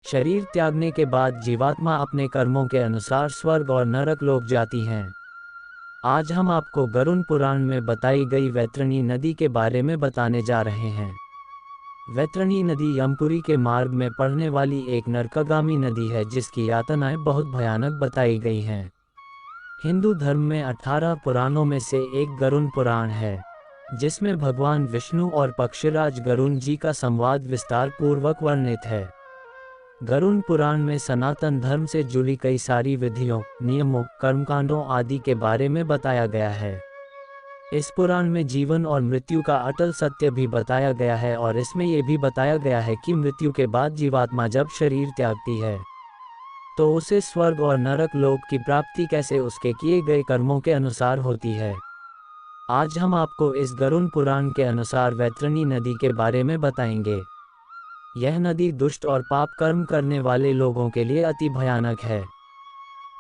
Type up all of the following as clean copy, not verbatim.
शरीर त्यागने के बाद जीवात्मा अपने कर्मों के अनुसार स्वर्ग और नरक लोक जाती हैं। आज हम आपको गरुड़ पुराण में बताई गई वैतरणी नदी के बारे में बताने जा रहे हैं। वैतरणी नदी यमपुरी के मार्ग में पड़ने वाली एक नरकगामी नदी है, जिसकी यातनाएं बहुत भयानक बताई गई हैं। हिंदू धर्म में 18 पुराणों में से एक गरुड़ पुराण है, जिसमें भगवान विष्णु और पक्षीराज गरुड़ जी का संवाद विस्तार पूर्वक वर्णित है। गरुड़ पुराण में सनातन धर्म से जुड़ी कई सारी विधियों, नियमों, कर्मकांडों आदि के बारे में बताया गया है। इस पुराण में जीवन और मृत्यु का अटल सत्य भी बताया गया है और इसमें यह भी बताया गया है कि मृत्यु के बाद जीवात्मा जब शरीर त्यागती है तो उसे स्वर्ग और नरक लोक की प्राप्ति कैसे उसके किए गए कर्मों के अनुसार होती है। आज हम आपको इस गरुड़ पुराण के अनुसार वैतरणी नदी के बारे में बताएंगे। यह नदी दुष्ट और पाप कर्म करने वाले लोगों के लिए अति भयानक है।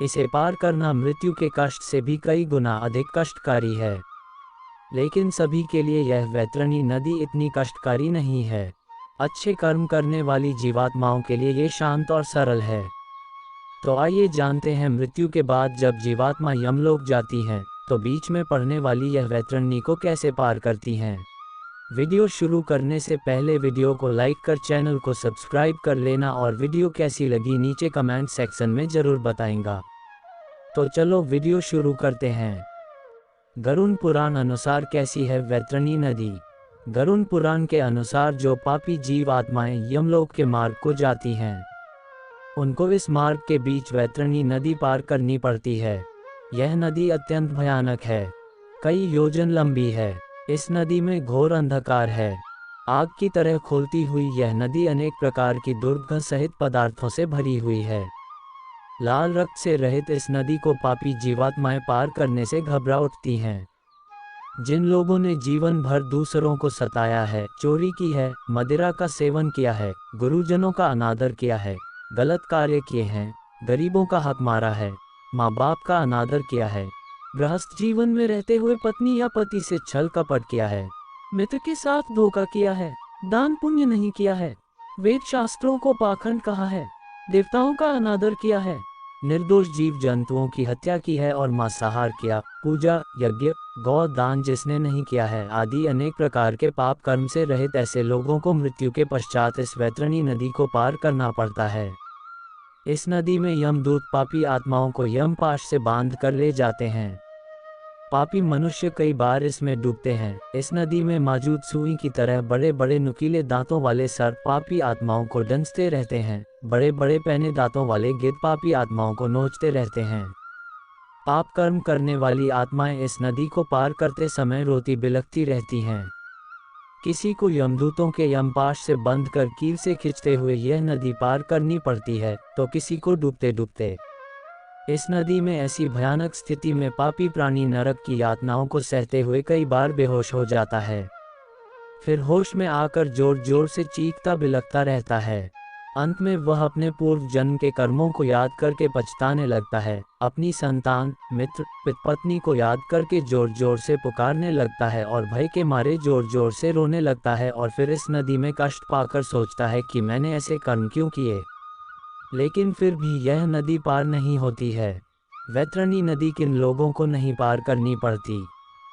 इसे पार करना मृत्यु के कष्ट से भी कई गुना अधिक कष्टकारी है। लेकिन सभी के लिए यह वैतरणी नदी इतनी कष्टकारी नहीं है। अच्छे कर्म करने वाली जीवात्माओं के लिए ये शांत और सरल है। तो आइए जानते हैं, मृत्यु के बाद जब जीवात्मा यमलोक जाती हैं तो बीच में पड़ने वाली यह वैतरणी को कैसे पार करती हैं। वीडियो शुरू करने से पहले वीडियो को लाइक कर चैनल को सब्सक्राइब कर लेना और वीडियो कैसी लगी नीचे कमेंट सेक्शन में ज़रूर बताएंगा। तो चलो वीडियो शुरू करते हैं। गरुड़ पुराण अनुसार कैसी है वैतरणी नदी। गरुड़ पुराण के अनुसार जो पापी जीव आत्माएं यमलोक के मार्ग को जाती हैं, उनको इस मार्ग के बीच वैतरणी नदी पार करनी पड़ती है। यह नदी अत्यंत भयानक है, कई योजन लंबी है। इस नदी में घोर अंधकार है। आग की तरह खोलती हुई यह नदी अनेक प्रकार की दुर्गंध सहित पदार्थों से भरी हुई है। लाल रक्त से रहित इस नदी को पापी जीवात्माएं पार करने से घबरा उठती हैं। जिन लोगों ने जीवन भर दूसरों को सताया है, चोरी की है, मदिरा का सेवन किया है, गुरुजनों का अनादर किया है, गलत कार्य किए हैं, गरीबों का हक मारा है, माँ बाप का अनादर किया है, गृहस्थ जीवन में रहते हुए पत्नी या पति से छल कपट किया है, मित्र के साथ धोखा किया है, दान पुण्य नहीं किया है, वेद शास्त्रों को पाखंड कहा है, देवताओं का अनादर किया है, निर्दोष जीव जंतुओं की हत्या की है और मांसाहार किया, पूजा, यज्ञ, गौ दान जिसने नहीं किया है आदि अनेक प्रकार के पाप कर्म से रहित ऐसे लोगों को मृत्यु के पश्चात इस वैतरणी नदी को पार करना पड़ता है। इस नदी में यमदूत पापी आत्माओं को यमपाश से बांध कर ले जाते हैं। पापी मनुष्य कई बार इसमें डूबते हैं। इस नदी में मौजूद सुई की तरह बड़े बड़े नुकीले दांतों वाले सर्प पापी आत्माओं को डंसते रहते हैं। बड़े बड़े पैने दांतों वाले गिद्ध पापी आत्माओं को नोचते रहते हैं। पाप कर्म करने वाली आत्माएं इस नदी को पार करते समय रोती बिलखती रहती हैं। किसी को यमदूतों के यमपाश से बंध कर कील से खींचते हुए यह नदी पार करनी पड़ती है, तो किसी को डूबते डूबते। इस नदी में ऐसी भयानक स्थिति में पापी प्राणी नरक की यातनाओं को सहते हुए कई बार बेहोश हो जाता है। फिर होश में आकर जोर जोर से चीखता बिलखता रहता है। अंत में वह अपने पूर्व जन्म के कर्मों को याद करके पछताने लगता है। अपनी संतान, मित्र, पत्नी को याद करके जोर जोर से पुकारने लगता है और भय के मारे जोर जोर से रोने लगता है और फिर इस नदी में कष्ट पाकर सोचता है कि मैंने ऐसे कर्म क्यों किए। लेकिन फिर भी यह नदी पार नहीं होती है। वैतरणी नदी किन लोगों को नहीं पार करनी पड़ती।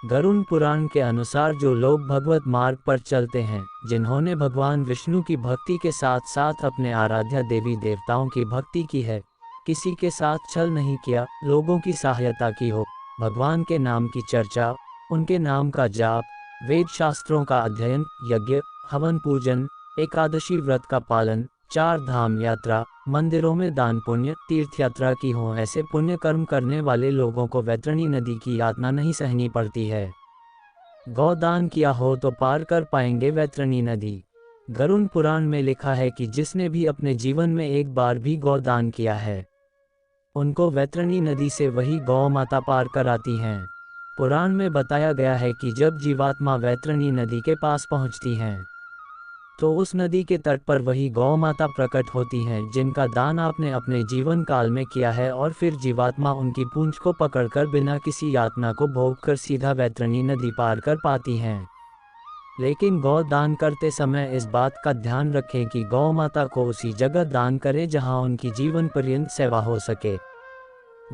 गरुड़ पुराण के अनुसार जो लोग भगवत मार्ग पर चलते हैं, जिन्होंने भगवान विष्णु की भक्ति के साथ साथ अपने आराध्य देवी देवताओं की भक्ति की है, किसी के साथ छल नहीं किया, लोगों की सहायता की हो, भगवान के नाम की चर्चा, उनके नाम का जाप, वेद शास्त्रों का अध्ययन, यज्ञ, हवन पूजन, एकादशी व्रत का पालन, 4 धाम यात्रा, मंदिरों में दान पुण्य, तीर्थ यात्रा की हो, ऐसे पुण्य कर्म करने वाले लोगों को वैतरणी नदी की यातना नहीं सहनी पड़ती है। गौदान किया हो तो पार कर पाएंगे वैतरणी नदी। गरुड़ पुराण में लिखा है कि जिसने भी अपने जीवन में एक बार भी गौदान किया है, उनको वैतरणी नदी से वही गौ माता पार कराती हैं। पुराण में बताया गया है कि जब जीवात्मा वैतरणी नदी के पास पहुंचती हैं, तो उस नदी के तट पर वही गौ माता प्रकट होती हैं जिनका दान आपने अपने जीवन काल में किया है, और फिर जीवात्मा उनकी पूंछ को पकड़कर बिना किसी यातना को भोग कर सीधा वैतरणी नदी पार कर पाती हैं। लेकिन गौ दान करते समय इस बात का ध्यान रखें कि गौ माता को उसी जगह दान करें जहां उनकी जीवन पर्यंत सेवा हो सके।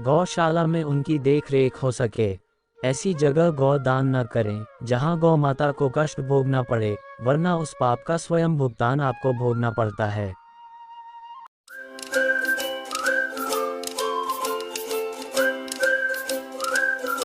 गौशाला में उनकी देख रेख हो सके। ऐसी जगह गौ दान न करें जहां गौ माता को कष्ट भोगना पड़े, वरना उस पाप का स्वयं भुगतान आपको भोगना पड़ता है।